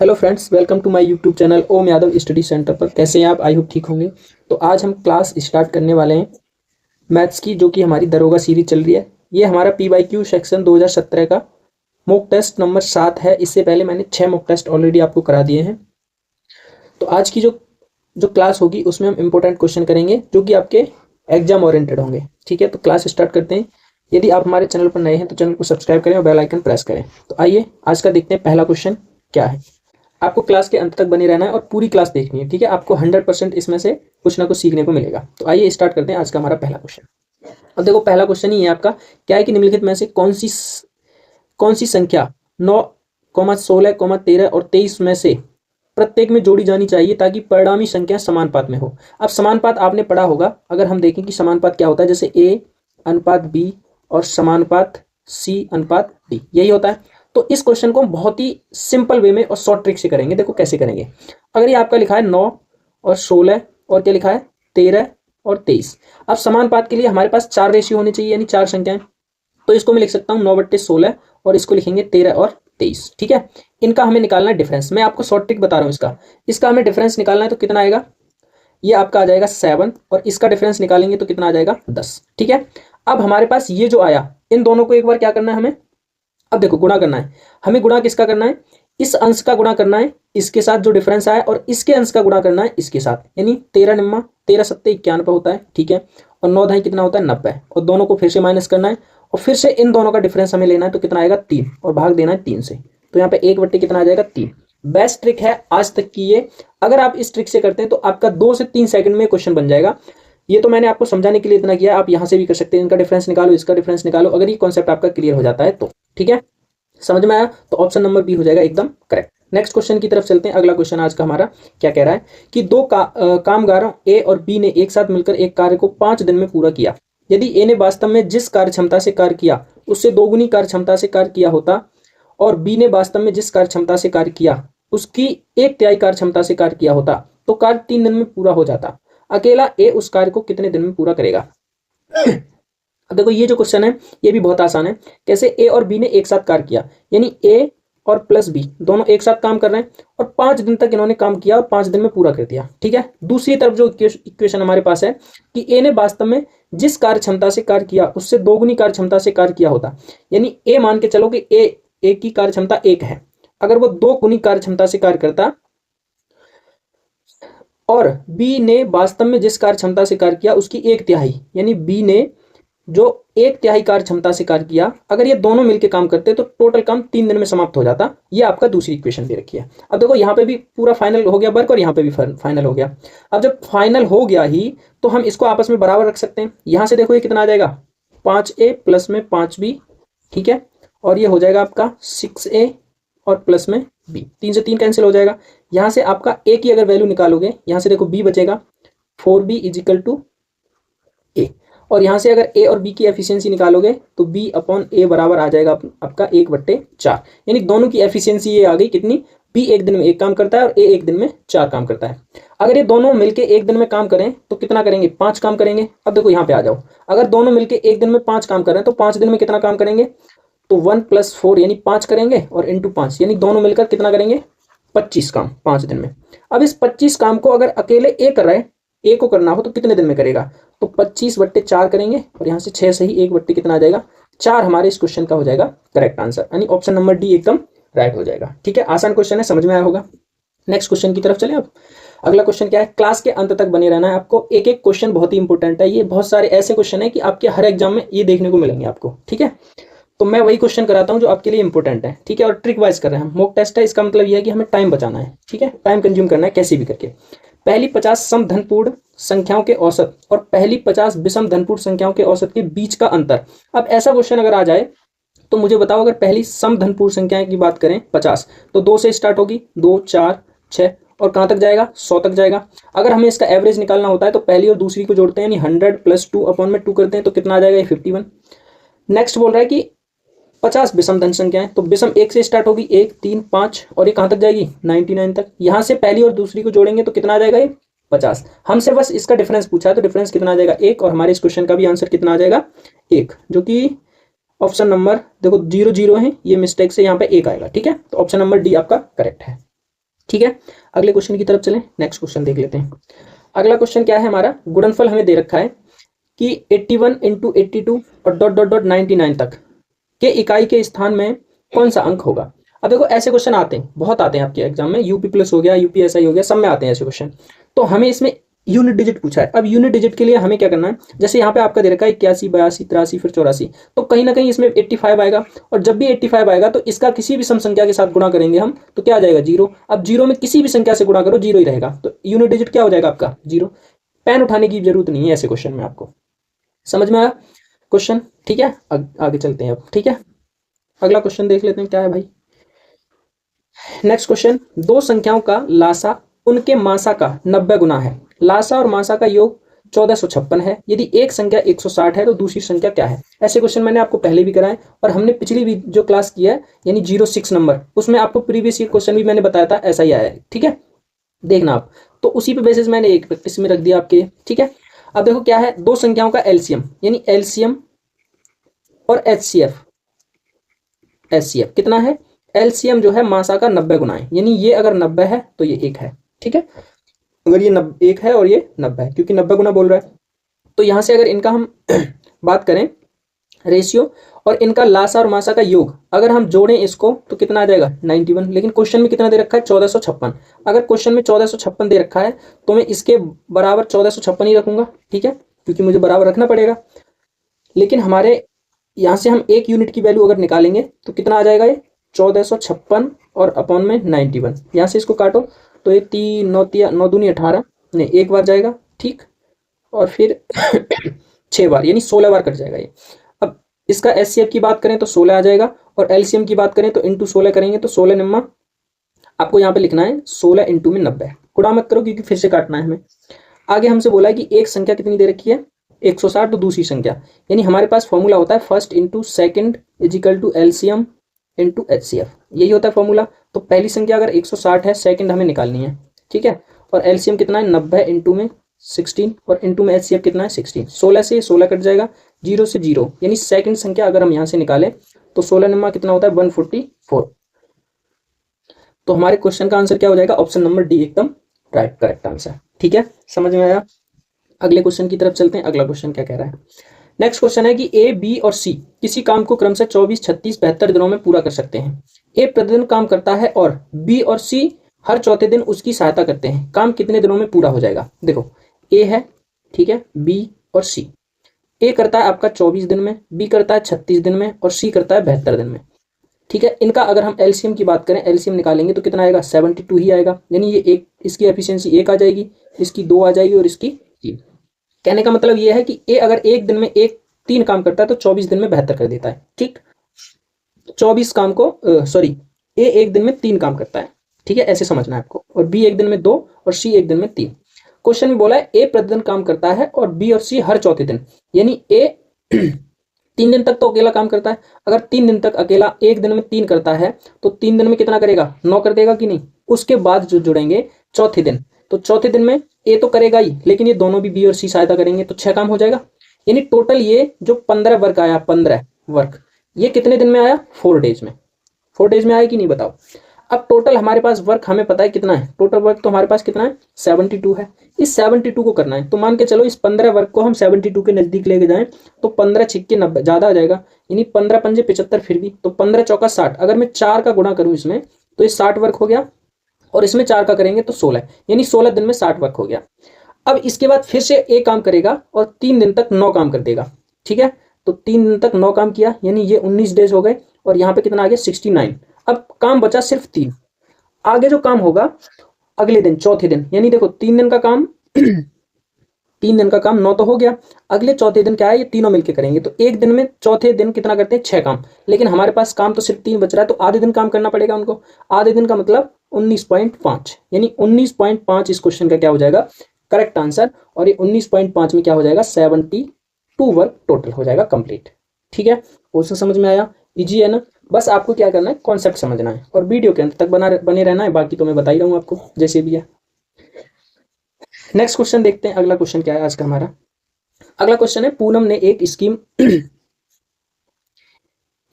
Hello friends, welcome to my YouTube channel Om Yadav study centre पर। कैसे हैं आप? आई होप ठीक होंगे। तो आज हम क्लास स्टार्ट करने वाले हैं मैथ्स की, जो कि हमारी दरोगा सीरीज चल रही है। ये हमारा PYQ सेक्शन 2017 का मॉक टेस्ट नंबर 7 है। इससे पहले मैंने 6 मॉक टेस्ट ऑलरेडी आपको करा दिए हैं। तो आज की जो जो क्लास होगी उसमें हम इंपॉर्टेंट क्वेश्चन करेंगे जो कि आपके एग्जाम ओरिएंटेड होंगे। ठीक है, तो क्लास स्टार्ट करते हैं। यदि आप हमारे चैनल पर नए हैं तो चैनल को सब्सक्राइब करें और बेल आइकन प्रेस करें। तो आइए आज का देखते हैं पहला क्वेश्चन क्या है। आपको क्लास के अंत तक बने रहना है और पूरी क्लास देखनी है। ठीक है, आपको 100% इसमें से कुछ ना कुछ सीखने को मिलेगा। तो आइए स्टार्ट करते हैं आज का हमारा पहला क्वेश्चन। अब देखो, पहला क्वेश्चन ही है आपका, क्या है कि निम्नलिखित में से कौन सी संख्या 9, 16, 13 और 23 में से प्रत्येक में जोड़ी जानी चाहिए ताकि परिणामी संख्या समानुपात में हो। अब समानुपात आपने पढ़ा होगा। अगर हम देखें कि समानुपात क्या होता है, जैसे A अनुपात B और समानुपात C अनुपात D, यही होता है। तो इस क्वेश्चन को हम बहुत ही सिंपल वे में और शॉर्ट ट्रिक से करेंगे। देखो कैसे करेंगे। अगर ये आपका लिखा है 9 और 16 और क्या लिखा है 13 और 23। अब समानुपात के लिए हमारे पास 4 रेशियो होनी चाहिए, यानी 4 संख्याएं। तो इसको मैं लिख सकता हूँ 9/16 और इसको लिखेंगे 13 और 23। ठीक है, इनका हमें निकालना है डिफरेंस। मैं आपको शॉर्ट ट्रिक बता रहा हूँ इसका हमें डिफरेंस निकालना है। तो कितना आएगा? ये आपका आ जाएगा 7 और इसका डिफरेंस निकालेंगे तो कितना आ जाएगा 10। ठीक है, अब हमारे पास ये जो आया, इन दोनों को एक बार क्या करना है हमें, अब देखो गुणा करना है। हमें गुणा किसका करना है? इस अंश का गुणा करना है इसके साथ जो डिफरेंस आया, और इसके अंश का गुणा करना है इसके साथ, यानी 13 निम्मा 13 सत्ते 91 होता है। ठीक है, और 9 धाई कितना होता है 90, और दोनों को फिर से माइनस करना है और फिर से इन दोनों का डिफरेंस हमें लेना है। तो कितना आएगा 3 और भाग देना है 3 से। तो यहाँ पे 1/3 कितना आ जाएगा 3। बेस्ट ट्रिक है आज तक की ये। अगर आप इस ट्रिक से करते हैं तो आपका 2 से 3 सेकंड में क्वेश्चन बन जाएगा। ये तो मैंने आपको समझाने के लिए इतना किया, आप यहाँ से भी कर सकते हैं। इनका डिफरेंस निकालो, इसका डिफरेंस निकालो, अगर ये कॉन्सेप्ट आपका क्लियर हो जाता है तो। ठीक है, समझ में आया? तो ऑप्शन नंबर बी हो जाएगा एकदम करेक्ट। नेक्स्ट क्वेश्चन की तरफ चलते हैं। अगला क्वेश्चन आज का हमारा क्या कह रहा है कि दो कामगारों ए और बी ने एक साथ मिलकर एक कार्य को 5 दिन में पूरा किया। यदि ए ने वास्तव में जिस कार्य क्षमता से कार्य किया उससे दोगुनी कार्य क्षमता से कार्य किया होता, और बी ने वास्तव में जिस कार्य क्षमता से कार्य किया उसकी 1/3 कार्य क्षमता से कार्य किया होता, तो कार्य 3 दिन में पूरा हो जाता। अकेला ए उस कार्य को कितने दिन में पूरा करेगा? अब देखो, ये जो क्वेश्चन है ये भी बहुत आसान है। कैसे? ए और बी ने एक साथ कार्य किया, यानी ए और प्लस बी दोनों एक साथ काम कर रहे हैं और 5 दिन तक इन्होंने काम किया और 5 दिन में पूरा कर दिया। ठीक है, दूसरी तरफ जो इक्वेशन हमारे पास है कि ए ने वास्तव में जिस कार्य क्षमता से कार्य किया उससे दोगुनी कार्य क्षमता से कार्य किया होता, यानी ए मान के चलो कि ए की कार्य क्षमता 1 है। अगर वो 2 गुनी कार्य क्षमता से कार्य करता, और बी ने वास्तव में जिस कार्य क्षमता से कार्य किया उसकी 1/3, यानी बी ने जो 1/3 कार्य क्षमता से कार्य किया, अगर ये दोनों मिलकर काम करते तो टोटल काम 3 दिन में समाप्त हो जाता। ये आपका दूसरी इक्वेशन दे रखी है। अब देखो, यहाँ पे भी पूरा फाइनल हो गया वर्क और यहाँ पे भी फाइनल हो गया। अब जब फाइनल हो गया ही तो हम इसको आपस में बराबर रख सकते हैं। यहाँ से देखो ये कितना आ जाएगा 5A प्लस में 5B। ठीक है, और ये हो जाएगा आपका 6A और प्लस में B। 3 से 3 कैंसिल हो जाएगा। यहाँ से आपका A की अगर वैल्यू निकालोगे, यहाँ से देखो B बचेगा 4B इजिकल टू A, और यहाँ से अगर A और B की एफिशिएंसी निकालोगे तो B/A बराबर आ जाएगा आपका 1/4, यानी दोनों की एफिशिएंसी ये आ गई कितनी? B एक दिन में 1 काम करता है और A एक दिन में 4 काम करता है। अगर ये दोनों मिलके एक दिन में काम करें तो कितना करेंगे? 5 काम करेंगे। अब देखो यहाँ पे आ जाओ, अगर दोनों मिलके एक दिन में 5 काम कर रहे हैं तो 5 दिन में कितना काम करेंगे? तो 1 + 4 यानी 5 करेंगे, और इंटू 5 यानी दोनों मिलकर कितना करेंगे? 25 काम 5 दिन में। अब इस 25 काम को अगर अकेले ए कर रहे हैं, ए को करना हो तो कितने दिन में करेगा? तो 25/4 करेंगे, और यहाँ से 6 से ही 1 कितना आ जाएगा 4। हमारे इस क्वेश्चन का हो जाएगा करेक्ट आंसर, यानी ऑप्शन नंबर डी एकदम राइट हो जाएगा। ठीक है, आसान क्वेश्चन है, समझ में आया होगा। नेक्स्ट क्वेश्चन की तरफ चले। अब अगला क्वेश्चन क्या है? क्लास के अंत तक बने रहना है आपको। एक एक क्वेश्चन बहुत ही इंपॉर्टेंट है। ये बहुत सारे ऐसे क्वेश्चन है कि आपके हर एग्जाम में ये देखने को मिलेंगे आपको। ठीक है, तो मैं वही क्वेश्चन कराता हूँ जो आपके लिए इंपॉर्टेंट है। ठीक है, और ट्रिक वाइज कर रहे हैं हम। मॉक टेस्ट है, इसका मतलब यह है कि हमें टाइम बचाना है। ठीक है, टाइम कंज्यूम करना है कैसे भी करके। पहली 50 समधनपूर्ण संख्याओं के औसत और पहली 50 विषम धनपूर्ण संख्याओं के औसत के बीच का अंतर। अब ऐसा क्वेश्चन अगर आ जाए तो मुझे बताओ, अगर पहली समधनपूर्ण संख्याएं की बात करें 50, तो 2 से स्टार्ट होगी, 2, 4, 6 और कहाँ तक जाएगा? 100 तक जाएगा। अगर हमें इसका एवरेज निकालना होता है तो पहली और दूसरी को जोड़ते हैं, यानी 100 + 2/2 करते हैं तो कितना आ जाएगा? 51। नेक्स्ट बोल रहा है कि 50 विषम धन संख्या है, तो विषम 1 से स्टार्ट होगी, 1, 3, 5 और ये कहाँ तक जाएगी? 99 तक। यहाँ से पहली और दूसरी को जोड़ेंगे तो कितना आ जाएगा? ये 50। हमसे बस इसका डिफरेंस पूछा है, तो डिफरेंस कितना आ जाएगा? 1, और हमारे इस क्वेश्चन का भी आंसर कितना आ जाएगा? 1, जो कि ऑप्शन नंबर देखो 0 0 है, ये मिस्टेक से यहाँ पे 1 आएगा। ठीक है, तो ऑप्शन नंबर डी आपका करेक्ट है। ठीक है, अगले क्वेश्चन की तरफ चलें। नेक्स्ट क्वेश्चन देख लेते हैं। अगला क्वेश्चन क्या है हमारा, गुणनफल हमें दे रखा है कि 81 इंटू 82 और डॉट डॉट डॉट 99 तक के इकाई के स्थान में कौन सा अंक होगा। अब देखो ऐसे क्वेश्चन आते हैं, बहुत आते हैं आपके एग्जाम में, यूपी प्लस हो गया, यूपीएसआई हो गया, सब में आते हैं ऐसे क्वेश्चन। तो हमें इसमें यूनिट डिजिट पूछा है। अब यूनिट डिजिट के लिए हमें क्या करना है, जैसे यहाँ पे आपका दे रखा है 81, 82, 83 फिर 84, तो कहीं ना कहीं इसमें 85 आएगा, और जब भी 85 आएगा तो इसका किसी भी सम संख्या के साथ गुणा करेंगे हम, तो क्या आ जाएगा, जीरो। अब जीरो में किसी भी संख्या से गुणा करो, जीरो ही रहेगा, तो यूनिट डिजिट क्या हो जाएगा आपका, जीरो। पेन उठाने की जरूरत नहीं है ऐसे क्वेश्चन में, आपको समझ में आया क्वेश्चन, ठीक है। आगे चलते हैं अब, ठीक है। अगला क्वेश्चन देख लेते हैं क्या है भाई। नेक्स्ट क्वेश्चन, दो संख्याओं का लासा उनके मासा का 90 गुना है। लासा और मासा का योग 1456 है। यदि एक संख्या 160 है तो दूसरी संख्या क्या है। ऐसे क्वेश्चन मैंने आपको पहले भी कराए, और हमने पिछली भी जो क्लास किया है यानी 06 नंबर, उसमें आपको प्रीवियस ईयर क्वेश्चन भी मैंने बताया था, ऐसा ही आया है, ठीक है, देखना आप। तो उसी पे बेसिस मैंने एक प्रैक्टिस में रख दिया आपके, ठीक है। अब देखो क्या है, दो संख्याओं का एलसीएम यानी एलसीएम और एचसीएफ। एचसीएफ कितना है, एलसीएम जो है मासा का 90 गुना है, यानी ये अगर 90 है तो ये 1 है, ठीक है। अगर ये 1 है और ये 90 है, क्योंकि 90 गुना बोल रहा है, तो यहां से अगर इनका हम बात करें रेशियो, और इनका लासा और मासा का योग अगर हम जोड़ें इसको तो कितना आ जाएगा, 91। लेकिन क्वेश्चन में कितना दे रखा है, 1456। अगर क्वेश्चन में 1456 दे रखा है तो मैं इसके बराबर 1456 ही रखूंगा, ठीक है, क्योंकि मुझे बराबर रखना पड़ेगा। लेकिन हमारे यहाँ से हम एक यूनिट की वैल्यू अगर निकालेंगे तो कितना आ जाएगा, ये 1456 और अपॉन में 91। यहाँ से इसको काटो तो ये 3 9 9 दूनी 18, नहीं एक बार जाएगा, ठीक, और फिर 6 बार यानी 16 बार कट जाएगा ये। अब इसका एचसीएफ की बात करें तो 16 आ जाएगा, और एलसीएम की बात करें तो इंटू 16 करेंगे तो 16 निम्मा आपको यहाँ पे लिखना है 16 इंटू में 90। गुणा मत करो क्योंकि फिर से काटना है हमें। आगे हमसे बोला है कि एक संख्या कितनी दे रखी है, 160, तो दूसरी संख्या, यानी हमारे पास फॉर्मूला होता है first into second is equal to LCM into HCF, यही होता है फॉर्मूला। तो पहली संख्या अगर 160 है, सेकंड हमें निकालनी है, ठीक है, और एलसीएम कितना है 90 इंटू में 16, और इंटू में एचसीएफ कितना है 16। 16 से 16 कट जाएगा, 0 से 0, यानी सेकंड संख्या अगर हम यहाँ से निकालें तो 16 नंबर कितना होता है 144। तो हमारे क्वेश्चन का आंसर क्या हो जाएगा, ऑप्शन नंबर डी एकदम राइट करेक्ट आंसर, ठीक है, समझ में आया। अगले क्वेश्चन की तरफ चलते हैं। अगला क्वेश्चन क्या कह रहा है, नेक्स्ट क्वेश्चन है कि ए, बी और सी किसी काम को क्रमशः 24, 36, 72 दिनों में पूरा कर सकते हैं। ए प्रतिदिन काम करता है और बी और सी हर चौथे दिन उसकी सहायता करते हैं। काम कितने दिनों में पूरा हो जाएगा। देखो ए है, ठीक है, बी और सी। ए करता है आपका 24 दिन में, बी करता है 36 दिन में, और सी करता है 72 दिन में, ठीक है। इनका अगर हम एलसीएम की बात करें, एलसीएम निकालेंगे तो कितना आएगा, 72 ही आएगा, यानी ये एक, इसकी एफिशिएंसी 1 आ जाएगी, इसकी 2 आ जाएगी, और इसकी 3। कहने का मतलब ये है कि ए अगर एक दिन में एक 3 काम करता है तो 24 दिन में 72 कर देता है, ठीक। 24 काम को सॉरी, ए एक दिन में 3 काम करता है, ठीक है, ऐसे समझना है आपको, और बी एक दिन में 2 और सी एक दिन में 3। क्वेश्चन में बोला है ए प्रतिदिन काम करता है और बी और सी हर चौथे दिन, यानी ए 3 दिन तक तो अकेला काम करता है। अगर 3 दिन तक अकेला एक दिन में 3 करता है तो 3 दिन में कितना करेगा, 9 कर देगा कि नहीं। उसके बाद जो जुड़ेंगे चौथे दिन, तो चौथे दिन में ए तो करेगा ही, लेकिन ये दोनों भी बी और सी सहायता करेंगे, तो 6 काम हो जाएगा। यानी टोटल ये जो 15 वर्क आया, 15 वर्क, ये कितने दिन में आया, 4 डेज में। 4 डेज में आया कि नहीं बताओ। अब टोटल हमारे पास वर्क हमें पता है कितना है, टोटल वर्क तो हमारे पास कितना है 72 है। इस 72 को करना है, तो मान के चलो इस 15 वर्क को हम 72 के नजदीक लेके जाएं तो 15 छिक्के 90 ज्यादा आ जाएगा, यानी 15 पंजे 75 फिर भी, तो 15 चौका 60। अगर मैं 4 का गुणा करूं इसमें तो ये 60 वर्क हो गया, और इसमें 4 का करेंगे तो 16, यानी 16 दिन में 60 वर्क हो गया। अब इसके बाद फिर से एक काम करेगा और 3 दिन तक 9 काम कर देगा, ठीक है। तो 3 दिन तक 9 काम किया, यानी ये 19 डेज हो गए, और यहाँ पे कितना आ गया 69। अब काम बचा सिर्फ 3। आगे जो काम होगा अगले दिन चौथे दिन, यानी देखो 3 दिन का काम 3 दिन का काम 9 तो हो गया, अगले चौथे दिन क्या है, ये तीनों मिलके करेंगे, तो एक दिन में चौथे दिन कितना करते हैं 6 काम, लेकिन हमारे पास काम तो सिर्फ 3 बच रहा है, तो आधे दिन काम करना पड़ेगा उनको। आधे दिन का मतलब 19.5, यानी 19.5 इस क्वेश्चन का क्या हो जाएगा करेक्ट आंसर, और ये 19.5 में क्या हो जाएगा 72 वर्क टोटल हो जाएगा कंप्लीट, ठीक है। क्वेश्चन समझ में आया, इजी है ना। बस आपको क्या करना है, कॉन्सेप्ट समझना है, और वीडियो के अंत तक बने रहना है, बाकी तो मैं बता ही रहा हूँ आपको जैसे भी है। नेक्स्ट क्वेश्चन देखते हैं, अगला क्वेश्चन क्या है आज का हमारा। अगला क्वेश्चन है, पूनम ने एक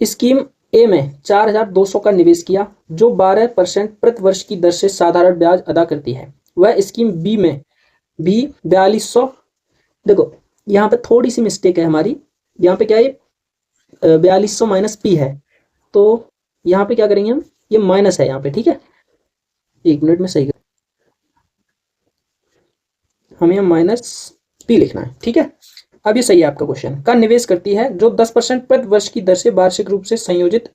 स्कीम ए में 4,200 का निवेश किया जो 12% प्रति वर्ष की दर से साधारण ब्याज अदा करती है, वह स्कीम बी में भी 4200। देखो यहाँ पे थोड़ी सी मिस्टेक है हमारी, यहाँ पे क्या है 4200 माइनस पी है, तो यहाँ पे क्या करेंगे हम, ये माइनस है यहाँ पे, ठीक है, 1 मिनट में सही कर, हमें यहाँ माइनस पी लिखना है, ठीक है। अब ये सही है आपका क्वेश्चन, का निवेश करती है जो 10% प्रति वर्ष की दर से वार्षिक रूप से संयोजित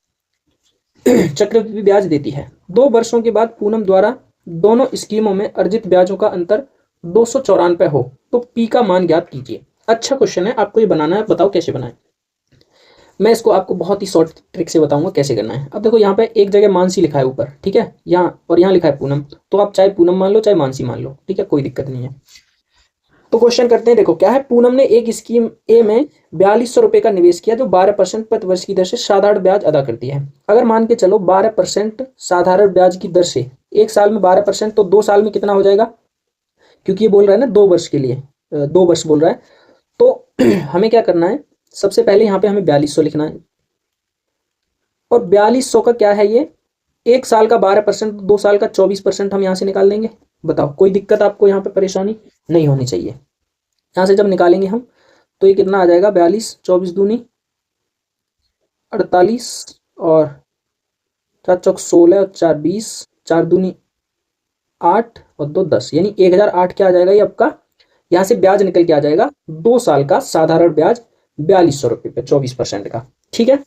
चक्रवृद्धि ब्याज देती है। 2 वर्षों के बाद पूनम द्वारा दोनों स्कीमों में अर्जित ब्याजों का अंतर 294 हो तो पी का मान ज्ञात कीजिए। अच्छा क्वेश्चन है, आपको ये बनाना है, बताओ कैसे बनाएं। मैं इसको आपको बहुत ही शॉर्ट ट्रिक से बताऊंगा कैसे करना है। अब देखो यहाँ पे एक जगह मानसी लिखा है ऊपर, ठीक है, यहाँ और यहाँ लिखा है पूनम, तो आप चाहे पूनम मान लो चाहे मानसी मान लो, ठीक है, कोई दिक्कत नहीं है। तो क्वेश्चन करते हैं, देखो क्या है, पूनम ने एक स्कीम ए में 4200 रुपए का निवेश किया जो 12% प्रति वर्ष की दर से साधारण ब्याज अदा करती है। अगर मान के चलो 12% साधारण ब्याज की दर से एक साल में 12%, तो 2 साल में कितना हो जाएगा, क्योंकि ये बोल रहा है ना 2 वर्ष के लिए, 2 वर्ष बोल रहा है, तो हमें क्या करना है, सबसे पहले यहाँ पे हमें 4200 लिखना है, और 4200 का क्या है, ये एक साल का 12%, 2 साल का 24% हम यहाँ से निकाल देंगे। बताओ कोई दिक्कत आपको यहाँ पे परेशानी नहीं होनी चाहिए। यहाँ से जब निकालेंगे हम तो ये कितना आ जाएगा, 42, 24 दूनी 48 और 4 चौक 16 और 4 20, 4 दूनी 8 और 2 10, यानी 1008 क्या आ जाएगा ये आपका, यहाँ से ब्याज निकल के आ जाएगा 2 साल का साधारण ब्याज 4200 रुपये पे 24% का, ठीक है।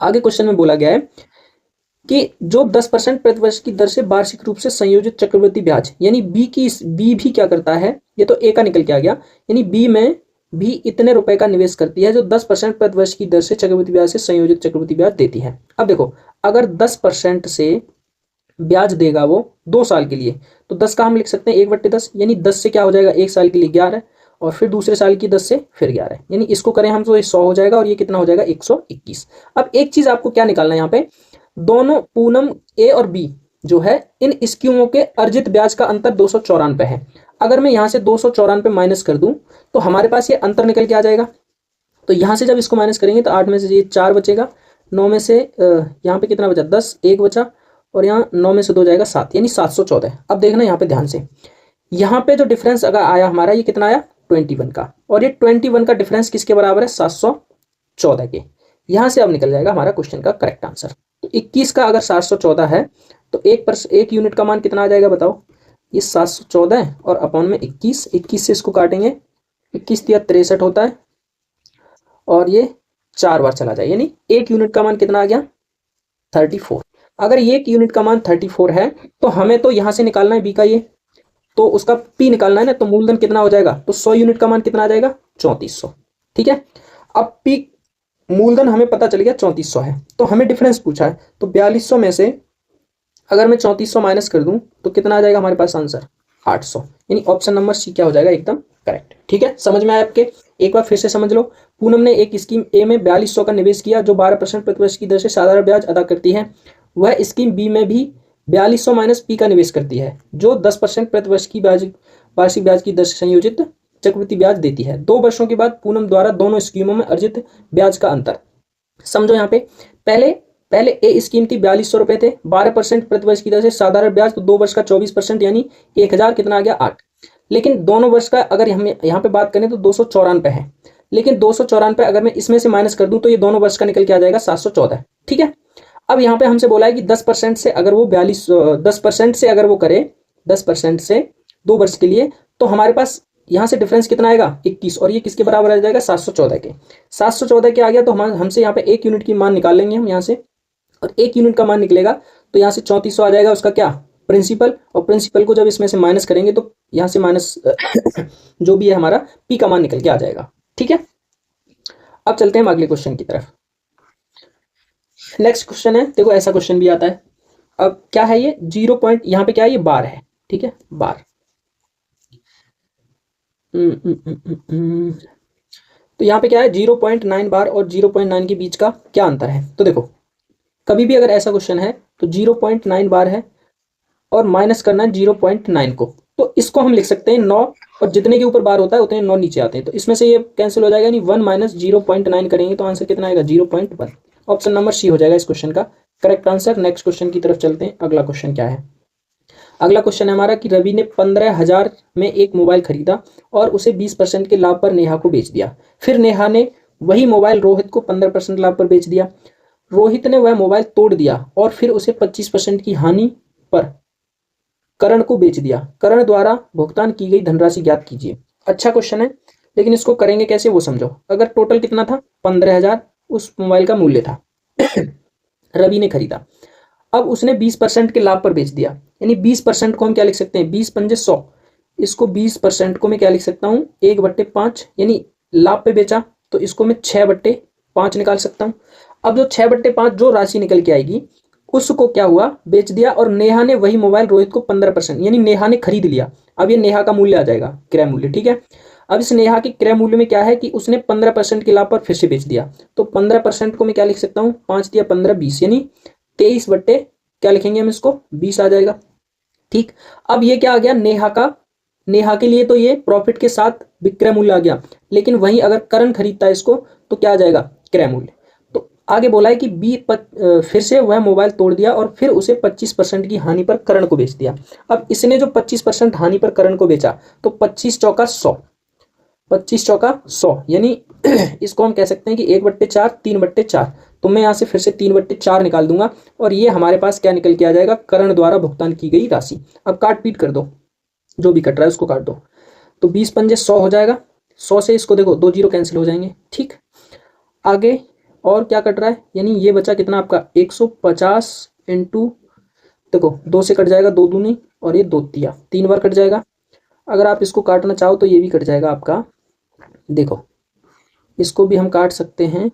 आगे क्वेश्चन में बोला गया है कि जो 10% प्रति वर्ष की दर से वार्षिक रूप से संयोजित चक्रवृद्धि ब्याज, यानी बी भी क्या करता है, ये तो ए का निकल के आ गया, यानी बी में भी इतने रुपए का निवेश करती है जो 10% प्रति वर्ष की दर से चक्रवृद्धि ब्याज से संयोजित चक्रवृद्धि ब्याज देती है। अब देखो अगर 10% से ब्याज देगा वो 2 साल के लिए, तो 10 का हम लिख सकते हैं 1/10, यानी 10 से क्या हो जाएगा, एक साल के लिए 11, और फिर दूसरे साल की 10 से फिर 11, यानी इसको करें हम तो ये 100 हो जाएगा, और ये कितना हो जाएगा 121। अब एक चीज आपको क्या निकालना है यहाँ पे, दोनों पूनम ए और बी जो है इन स्कीमों के अर्जित ब्याज का अंतर 294 है। अगर मैं यहाँ से 294 माइनस कर दूं तो हमारे पास ये अंतर निकल के आ जाएगा। तो यहाँ से जब इसको माइनस करेंगे तो 8 में से ये 4 बचेगा, 9 में से यहाँ पे कितना बचा, 10, 1 बचा, और यहाँ 9 में से 2 जाएगा 7, यानी 714। अब देखना यहाँ पे ध्यान से, यहाँ पे जो डिफरेंस अगर आया हमारा, ये कितना आया 21 का, और ये 21 का डिफरेंस किसके बराबर है, 714 के। यहाँ से अब निकल जाएगा हमारा क्वेश्चन का करेक्ट आंसर। तो 21 का अगर 714 है तो 1 यूनिट का मान कितना आ जाएगा बताओ, ये 714 और अपॉन में 21, 21 से इसको काटेंगे, 21 या 63 होता है, और ये 4 बार चला जाए, यानी 1 यूनिट का मान कितना आ गया 34। अगर ये 1 यूनिट का मान 34 है तो हमें तो यहाँ से निकालना है बी का, ये तो उसका पी निकालना है ना, तो मूलधन कितना हो जाएगा, तो 100 यूनिट का मान कितना आ जाएगा 3400, ठीक है। अब पी मूलधन हमें पता चल गया 3400 है, तो हमें डिफरेंस पूछा है, तो 4200 में से अगर मैं 3400 माइनस कर दूं तो कितना आ जाएगा हमारे पास आंसर 800, यानी ऑप्शन नंबर सी क्या हो जाएगा एकदम करेक्ट, ठीक है। समझ में आया आपके, एक बार फिर से समझ लो, पूनम ने एक स्कीम ए में 4200 का निवेश किया जो 12% प्रति वर्ष की दर से साधारण ब्याज अदा करती है, वह स्कीम बी में भी 4200 माइनस पी का निवेश करती है जो 10% प्रति वर्ष की वार्षिक ब्याज की दर से संयोजित चक्रवृद्धि ब्याज देती है। 2 वर्षों के बाद पूनम द्वारा दोनों स्कीमों में अर्जित ब्याज का अंतर समझो। यहाँ पे पहले ए स्कीम थी 4200 रुपए थे, 12% प्रति वर्ष की दर से साधारण ब्याज, तो 2 वर्ष का 24%, यानी 1000 कितना आ गया 8। लेकिन दोनों वर्ष का अगर हम यहाँ पे बात करें तो 294 है, लेकिन 294 अगर मैं इसमें से माइनस कर दूं तो ये दोनों वर्ष का निकल के आ जाएगा 714, ठीक है। अब यहाँ पे हमसे बोला है कि 10% से अगर वो 10% से अगर वो करे 10% से 2 वर्ष के लिए, तो हमारे पास यहाँ से डिफरेंस कितना आएगा 21, और ये किसके बराबर आ जाएगा 714 के। 714 के आ गया तो हमसे यहाँ पे 1 यूनिट की मान निकाल लेंगे हम यहाँ से, और 1 यूनिट का मान निकलेगा तो यहाँ से 3400 आ जाएगा उसका क्या प्रिंसिपल, और प्रिंसिपल को जब इसमें से माइनस करेंगे तो यहाँ से माइनस जो भी है हमारा पी का मान निकल के आ जाएगा, ठीक है। अब चलते हैं अगले क्वेश्चन की तरफ। नेक्स्ट क्वेश्चन है, देखो ऐसा क्वेश्चन भी आता है। अब क्या है ये 0 पॉइंट, यहाँ पे क्या है ये बार है, ठीक है बार। तो यहाँ पे क्या है 0.9 बार और 0.9 के बीच का क्या अंतर है। तो देखो कभी भी अगर ऐसा क्वेश्चन है तो 0.9 बार है और माइनस करना है 0.9 को, तो इसको हम लिख सकते हैं 9, और जितने के ऊपर बार होता है उतने 9 नीचे आते हैं, तो इसमें से ये कैंसिल हो जाएगा, यानी 1 माइनस 0.9 करेंगे तो आंसर कितना आएगा 0.1। ऑप्शन नंबर सी हो जाएगा इस क्वेश्चन का करेक्ट आंसर। नेक्स्ट क्वेश्चन की तरफ चलते हैं। अगला क्वेश्चन क्या है? अगला क्वेश्चन है हमारा कि रवि ने 15,000 में एक मोबाइल खरीदा और उसे 20% के लाभ पर नेहा को बेच दिया। फिर नेहा ने वही मोबाइल रोहित को 15% लाभ पर बेच दिया। रोहित ने वह मोबाइल तोड़ दिया और फिर उसे 25% की हानि पर करण को बेच दिया। करण द्वारा भुगतान की गई धनराशि ज्ञात कीजिए। अच्छा क्वेश्चन है, लेकिन इसको करेंगे कैसे वो समझो। अगर टोटल कितना था 15,000 उस मोबाइल का मूल्य था रवि ने खरीदा, अब उसने 20% के लाभ पर बेच दिया, यानी 20% को हम क्या लिख सकते हैं 20 पंजे 100। इसको 20% को मैं क्या लिख सकता हूँ 1/5, यानी लाभ पे बेचा तो इसको मैं 6/5 निकाल सकता हूँ। अब जो 6/5 जो राशि निकल के आएगी उसको क्या हुआ बेच दिया और नेहा ने वही मोबाइल रोहित को 15%, यानी नेहा ने खरीद लिया। अब ये नेहा का मूल्य आ जाएगा, क्रय मूल्य, ठीक है। अब इस नेहा के क्रय मूल्य में क्या है कि उसने 15% के लाभ पर फिर से बेच दिया, तो 15% को मैं क्या लिख सकता हूँ 5 दिया 15 20, यानी 23 बट्टे क्या लिखेंगे हम इसको 20 आ जाएगा, ठीक। अब ये क्या आ गया नेहा के लिए तो ये प्रॉफिट के साथ विक्रय मूल्य आ गया, लेकिन वहीं अगर करण खरीदता है इसको तो क्या आ जाएगा क्रय मूल्य। तो आगे बोला है कि फिर से वह मोबाइल तोड़ दिया और फिर उसे 25% की हानि पर करण को बेच दिया। अब इसने जो 25% हानि पर करण को बेचा तो 25 चौका 100, 25 चौका 100, यानी इसको हम कह सकते हैं कि 1/4 3/4। तो मैं यहाँ से फिर से 3/4 निकाल दूंगा और ये हमारे पास क्या निकल के आ जाएगा करण द्वारा भुगतान की गई राशि। अब काट पीट कर दो, जो भी कट रहा है उसको काट दो, तो 20 पंजे 100 हो जाएगा। 100 से इसको देखो 2 जीरो कैंसिल हो जाएंगे, ठीक। आगे और क्या कट रहा है, यानी ये बचा कितना आपका 150 इंटू, देखो 2 से कट जाएगा 2 दूनी और ये 2 तिया 3 बार कट जाएगा। अगर आप इसको काटना चाहो तो ये भी कट जाएगा आपका, देखो इसको भी हम काट सकते हैं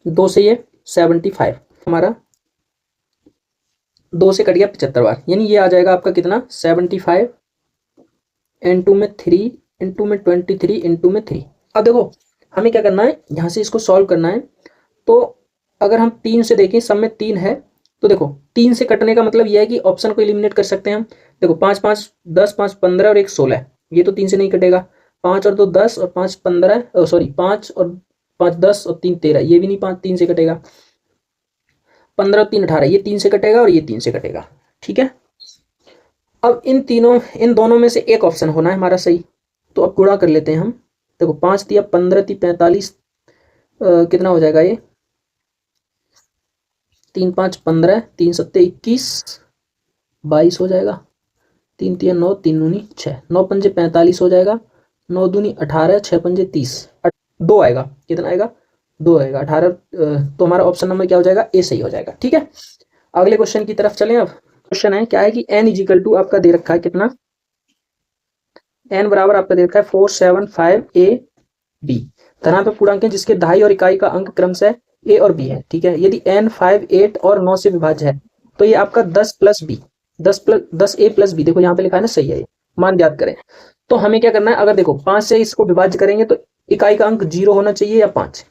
2 से, ये 75 हमारा 2 से कट गया 75 बार, यानी ये आ जाएगा आपका कितना 75 इंटू में 3 इंटू में 23 इंटू में 3। अब देखो हमें क्या करना है, यहाँ से इसको सॉल्व करना है। तो अगर हम 3 से देखें, सब में 3 है, तो देखो 3 से कटने का मतलब यह है कि ऑप्शन को एलिमिनेट कर सकते हैं हम। देखो 5 5 10 5 15 और 1 16, ये तो 3 से नहीं कटेगा। 5 और 2 10 और 5 15, सॉरी 5 और 5 10 और 3 13, ये भी नहीं 5 3 से कटेगा। 15 और 3 18, ये 3 से कटेगा और ये 3 से कटेगा, ठीक है। अब इन दोनों में से एक ऑप्शन होना है हमारा सही, तो अब गुणा कर लेते हैं हम। देखो 5 दिया 15 थी 45, कितना हो जाएगा ये 3 5 15, 3 7 21 22 हो जाएगा। 3 3 9 3 दूनी 6, 9 पंजे 45 हो जाएगा। 9 दूनी 18, 6 पंजे 30, 2 आएगा, कितना आएगा 2 आएगा 18। तो हमारा ऑप्शन नंबर क्या हो जाएगा ए सही हो जाएगा, ठीक है। अगले क्वेश्चन की तरफ चलें। अब क्वेश्चन है क्या है कि n इजिकल टू आपका दे रखा है कितना, n बराबर आपका दे रखा है 475 AB। धनात्मक पूर्णांक है जिसके दहाई और इकाई का अंक क्रमशः a और b है, ठीक है। यदि n 5 8 और 9 से विभाज्य है तो ये आपका 10 plus b 10a plus b, देखो यहाँ पे लिखा है ना, सही है, ये मान ज्ञात करें। तो हमें क्या करना है, अगर देखो 5 से इसको विभाज्य करेंगे तो इकाई का अंक 0 होना चाहिए या 5,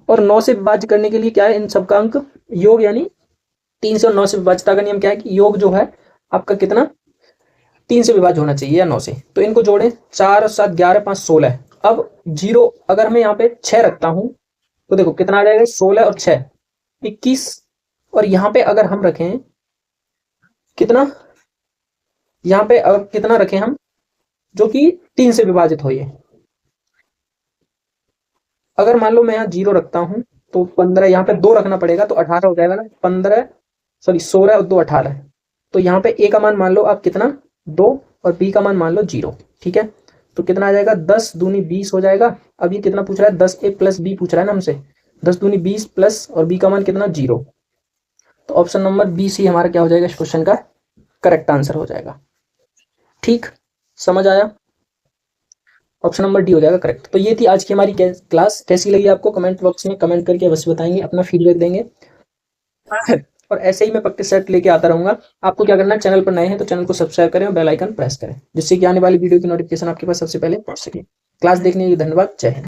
और 9 से विभाज्य करने के लिए क्या है इन सबका अंक योग, यानी 3 से और 9 से विभाज्यता का नियम क्या है कि योग जो है आपका कितना 3 से विभाज्य होना चाहिए या 9 से। तो इनको जोड़ें, 4 और 7 11 5 16। अब 0 अगर मैं यहाँ पे 6 रखता हूं तो देखो कितना आ जाएगा 16 और 6 21, और यहाँ पे अगर हम रखें कितना, यहाँ पे अगर कितना रखें हम जो कि 3 से विभाजित हो, ये अगर मान लो मैं यहाँ 0 रखता हूं तो 15, यहाँ पे 2 रखना पड़ेगा तो 18 हो जाएगा ना, 15 सॉरी 16 और 2 18। तो यहाँ पे a का मान मान लो आप कितना 2 और b का मान मान लो 0, ठीक है। तो कितना आ जाएगा 10 दूनी 20 हो जाएगा। अब ये कितना पूछ रहा है 10a प्लस b पूछ रहा है ना हमसे, 10 दूनी 20 प्लस और b का मान कितना 0। तो ऑप्शन नंबर बी सी हमारा क्या हो जाएगा इस क्वेश्चन का करेक्ट आंसर हो जाएगा, ठीक, समझ आया। ऑप्शन नंबर डी हो जाएगा करेक्ट। तो ये थी आज की हमारी क्लास, कैसी लगी आपको कमेंट बॉक्स में कमेंट करके अवश्य बताएंगे, अपना फीडबैक देंगे। और ऐसे ही मैं प्रैक्टिस सेट लेके आता रहूंगा। आपको क्या करना है, चैनल पर नए हैं तो चैनल को सब्सक्राइब करें और बेल आइकन प्रेस करें, जिससे कि आने वाली वीडियो की नोटिफिकेशन आपके पास सबसे पहले पहुंच सके। क्लास देखने के लिए धन्यवाद, जय हिंद।